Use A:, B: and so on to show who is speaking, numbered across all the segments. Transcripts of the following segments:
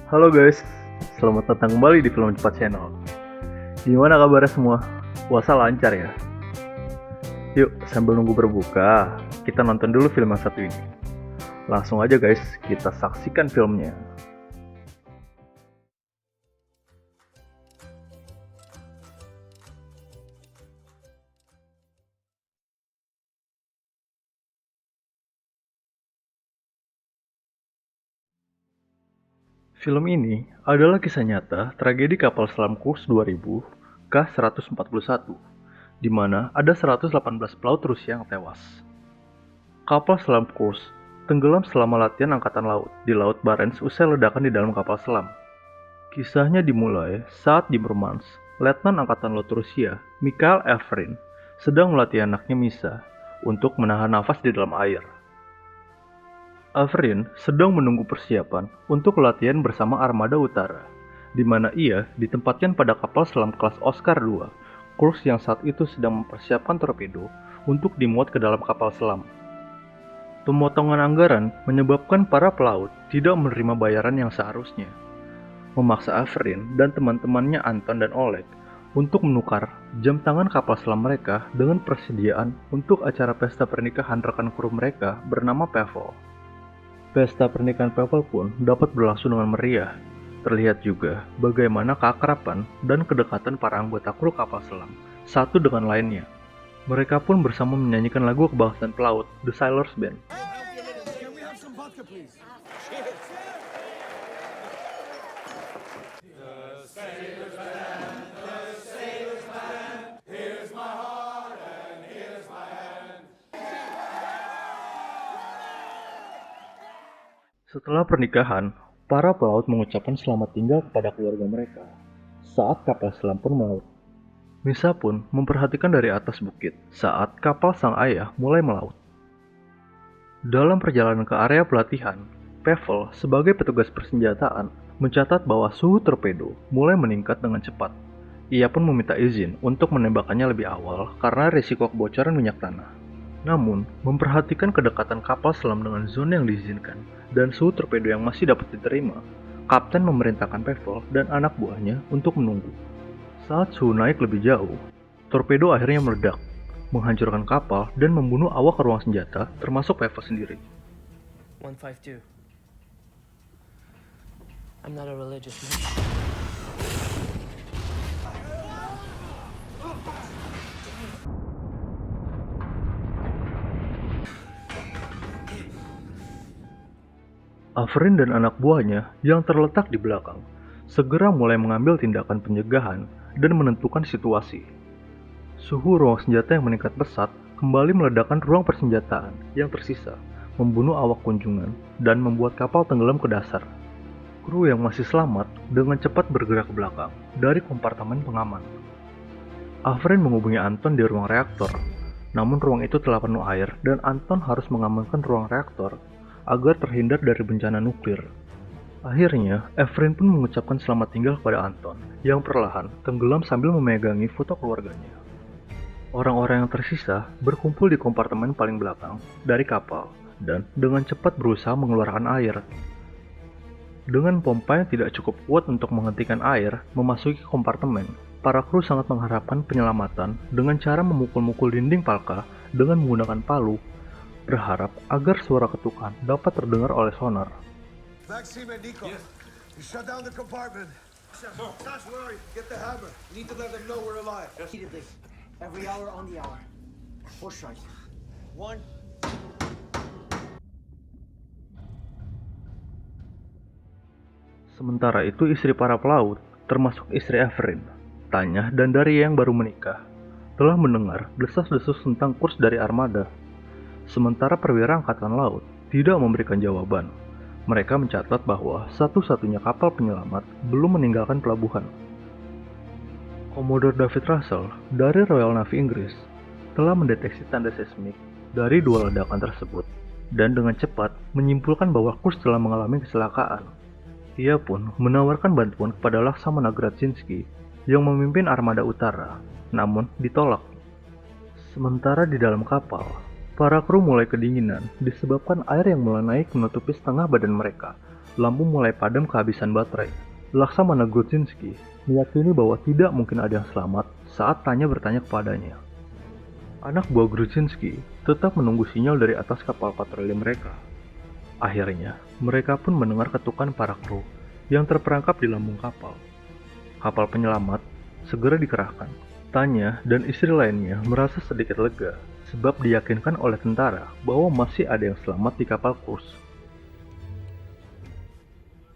A: Halo guys, selamat datang kembali di Film Cepat Channel. Gimana kabarnya semua? Puasa lancar ya? Yuk, sambil nunggu berbuka, kita nonton dulu film yang satu ini. Langsung aja guys, kita saksikan filmnya. Film ini adalah kisah nyata tragedi kapal selam Kursk 2000 K-141, di mana ada 118 pelaut Rusia yang tewas. Kapal selam Kursk tenggelam selama latihan angkatan laut di Laut Barents usai ledakan di dalam kapal selam. Kisahnya dimulai saat di Murmansk, Letnan Angkatan Laut Rusia, Mikhail Efrin, sedang melatih anaknya Misa untuk menahan nafas di dalam air. Efrin sedang menunggu persiapan untuk latihan bersama Armada Utara, di mana ia ditempatkan pada kapal selam kelas Oscar II, Kursk yang saat itu sedang mempersiapkan torpedo untuk dimuat ke dalam kapal selam. Pemotongan anggaran menyebabkan para pelaut tidak menerima bayaran yang seharusnya, memaksa Efrin dan teman-temannya Anton dan Oleg untuk menukar jam tangan kapal selam mereka dengan persediaan untuk acara pesta pernikahan rekan kru mereka bernama Pavel. Pesta pernikahan Pavel pun dapat berlangsung dengan meriah. Terlihat juga bagaimana keakraban dan kedekatan para anggota kru kapal selam satu dengan lainnya. Mereka pun bersama menyanyikan lagu kebangsaan pelaut, The Sailors Band. Setelah pernikahan, para pelaut mengucapkan selamat tinggal kepada keluarga mereka saat kapal selam pun melaut. Misa pun memperhatikan dari atas bukit saat kapal sang ayah mulai melaut. Dalam perjalanan ke area pelatihan, Pavel sebagai petugas persenjataan mencatat bahwa suhu torpedo mulai meningkat dengan cepat. Ia pun meminta izin untuk menembakkannya lebih awal karena risiko kebocoran minyak tanah. Namun, memperhatikan kedekatan kapal selam dengan zona yang diizinkan dan suhu torpedo yang masih dapat diterima, Kapten memerintahkan Pavel dan anak buahnya untuk menunggu. Saat suhu naik lebih jauh, torpedo akhirnya meledak, menghancurkan kapal dan membunuh awak ruang senjata termasuk Pavel sendiri.
B: 152. I'm not a religious man.
A: Efrin dan anak buahnya yang terletak di belakang segera mulai mengambil tindakan pencegahan dan menentukan situasi. Suhu ruang senjata yang meningkat pesat kembali meledakkan ruang persenjataan yang tersisa, membunuh awak kunjungan dan membuat kapal tenggelam ke dasar. Kru yang masih selamat dengan cepat bergerak ke belakang dari kompartemen pengaman. Efrin menghubungi Anton di ruang reaktor, namun ruang itu telah penuh air dan Anton harus mengamankan ruang reaktor agar terhindar dari bencana nuklir. Akhirnya, Efrin pun mengucapkan selamat tinggal kepada Anton yang perlahan tenggelam sambil memegangi foto keluarganya. Orang-orang yang tersisa berkumpul di kompartemen paling belakang dari kapal dan dengan cepat berusaha mengeluarkan air. Dengan pompa yang tidak cukup kuat untuk menghentikan air memasuki kompartemen, para kru sangat mengharapkan penyelamatan dengan cara memukul-mukul dinding palka dengan menggunakan palu, berharap agar suara ketukan dapat terdengar oleh sonar.
C: Maxime and Nico, you shut down the compartment. Don't worry, get the hammer. You need to let them know we're alive.
D: Repeatedly. Every hour on the hour. Push right. 1.
A: Sementara itu istri para pelaut, termasuk istri Efrin, Tanya dan Daria yang baru menikah, telah mendengar desas-desus tentang kurs dari armada. Sementara perwira angkatan laut tidak memberikan jawaban. Mereka mencatat bahwa satu-satunya kapal penyelamat belum meninggalkan pelabuhan. Commodore David Russell dari Royal Navy Inggris telah mendeteksi tanda seismik dari dua ledakan tersebut dan dengan cepat menyimpulkan bahwa kurs telah mengalami kecelakaan. Ia pun menawarkan bantuan kepada Laksamana Gradzinski yang memimpin Armada Utara, namun ditolak. Sementara di dalam kapal, para kru mulai kedinginan disebabkan air yang mulai naik menutupi setengah badan mereka lampu mulai padam kehabisan baterai. Laksamana Grudzinski meyakini bahwa tidak mungkin ada yang selamat saat Tanya bertanya kepadanya. Anak buah Grudzinski tetap menunggu sinyal dari atas kapal patroli mereka. Akhirnya, mereka pun mendengar ketukan para kru yang terperangkap di lambung kapal. Kapal penyelamat segera dikerahkan. Tanya dan istri lainnya merasa sedikit lega sebab diyakinkan oleh tentara bahwa masih ada yang selamat di kapal cruise.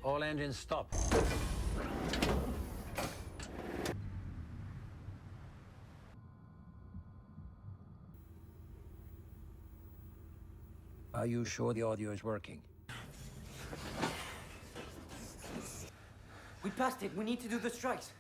E: All engines stop. Are you sure the audio is working?
D: We passed it. We need to do the strikes.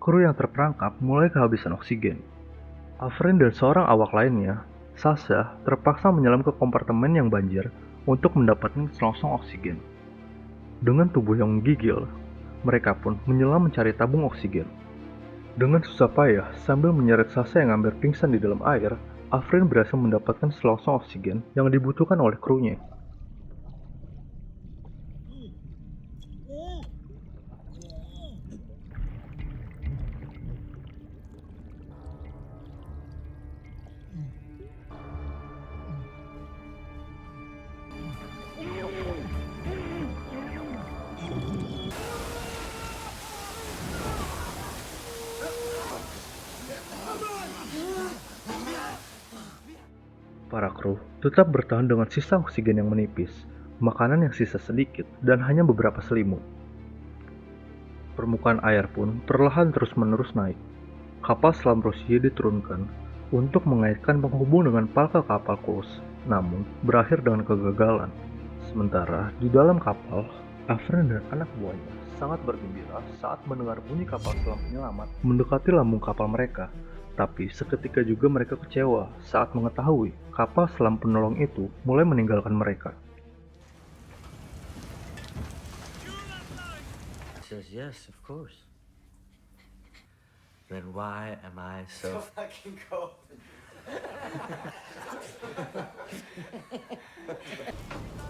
A: Kru yang terperangkap mulai kehabisan oksigen. Afrin dan seorang awak lainnya, Sasha, terpaksa menyelam ke kompartemen yang banjir untuk mendapatkan selongsong oksigen. Dengan tubuh yang menggigil, mereka pun menyelam mencari tabung oksigen. Dengan susah payah sambil menyeret Sasha yang hampir pingsan di dalam air, Afrin berhasil mendapatkan selongsong oksigen yang dibutuhkan oleh krunya. Para kru tetap bertahan dengan sisa oksigen yang menipis, makanan yang sisa sedikit, dan hanya beberapa selimut. Permukaan air pun perlahan terus-menerus naik. Kapal selam Rusia diturunkan untuk mengaitkan penghubung dengan palka kapal cruise, namun berakhir dengan kegagalan. Sementara di dalam kapal, Afrin dan anak buahnya sangat bergembira saat mendengar bunyi kapal selam penyelamat mendekati lambung kapal mereka. Tapi seketika juga mereka kecewa saat mengetahui kapal selam penolong itu mulai meninggalkan mereka.
F: Says yes, of course. Then why am I so
D: fucking cold.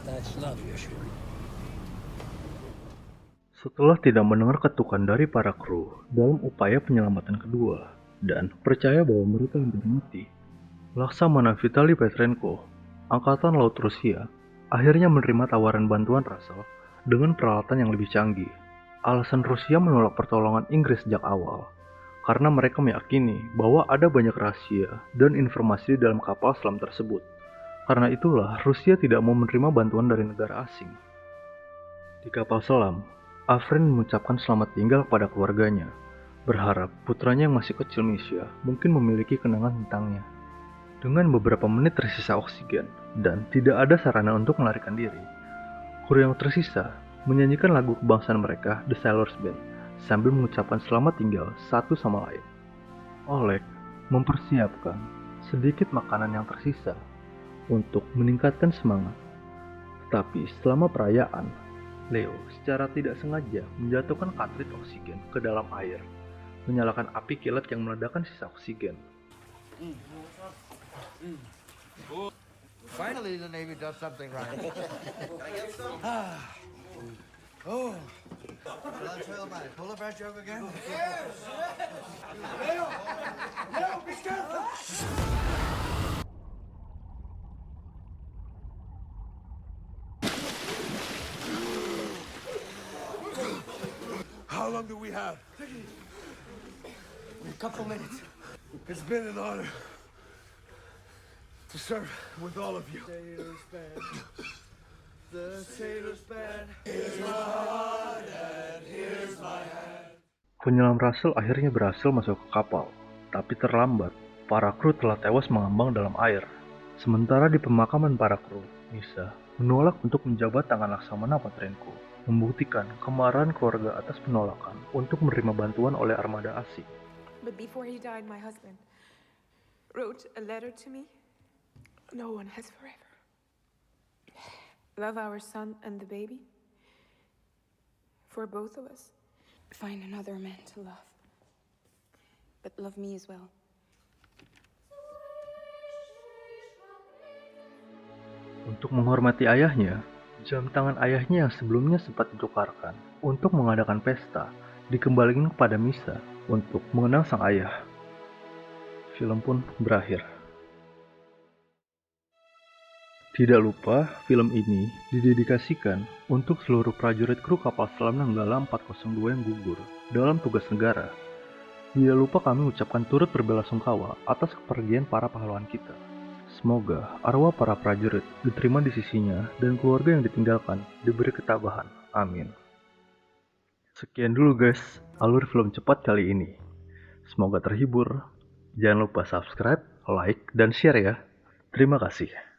E: That's not reassuring.
A: Setelah tidak mendengar ketukan dari para kru dalam upaya penyelamatan kedua dan percaya bahwa mereka hampir mati, Laksamana Vitali Petrenko, Angkatan Laut Rusia, akhirnya menerima tawaran bantuan Russell dengan peralatan yang lebih canggih. Alasan Rusia menolak pertolongan Inggris sejak awal, karena mereka meyakini bahwa ada banyak rahasia dan informasi di dalam kapal selam tersebut. Karena itulah Rusia tidak mau menerima bantuan dari negara asing. Di kapal selam, Afrin mengucapkan selamat tinggal kepada keluarganya, berharap putranya yang masih kecil Misha mungkin memiliki kenangan tentangnya. Dengan beberapa menit tersisa oksigen dan tidak ada sarana untuk melarikan diri, kru yang tersisa menyanyikan lagu kebangsaan mereka, The Sailors Band, sambil mengucapkan selamat tinggal satu sama lain. Oleg mempersiapkan sedikit makanan yang tersisa untuk meningkatkan semangat. Tetapi selama perayaan, Leo secara tidak sengaja menjatuhkan kartrid oksigen ke dalam air, menyalakan api kilat yang meledakkan sisa oksigen.
C: Finally, the Navy does something right. Oh. Pull up our joke again? Yes! Leo! Leo, be careful! How long do we have?
D: A couple minutes.
C: It's been an honor to serve with all of you.
G: Sailor's band. The sailor's band.
A: Penyelam Russell akhirnya berhasil masuk ke kapal, tapi terlambat. Para kru telah tewas mengambang dalam air. Sementara di pemakaman para kru, Misha menolak untuk menjabat tangan Laksamana Petrenko, membuktikan kemarahan keluarga atas penolakan untuk menerima bantuan oleh armada asing.
H: But before he died, my husband wrote a letter to me. No one has forever. Love our son and the baby. For both of us. find another man to love. But love me as well.
A: Untuk menghormati ayahnya, jam tangan ayahnya yang sebelumnya sempat ditukarkan untuk mengadakan pesta dikembalikan kepada Misa untuk mengenang sang ayah. Film pun berakhir. Tidak lupa, film ini didedikasikan untuk seluruh prajurit kru kapal selam Nanggala 402 yang gugur dalam tugas negara. Tidak lupa kami ucapkan turut berbelasungkawa atas kepergian para pahlawan kita. Semoga arwah para prajurit diterima di sisinya dan keluarga yang ditinggalkan diberi ketabahan. Amin. Sekian dulu guys, alur film cepat kali ini. Semoga terhibur. Jangan lupa subscribe, like, dan share ya. Terima kasih.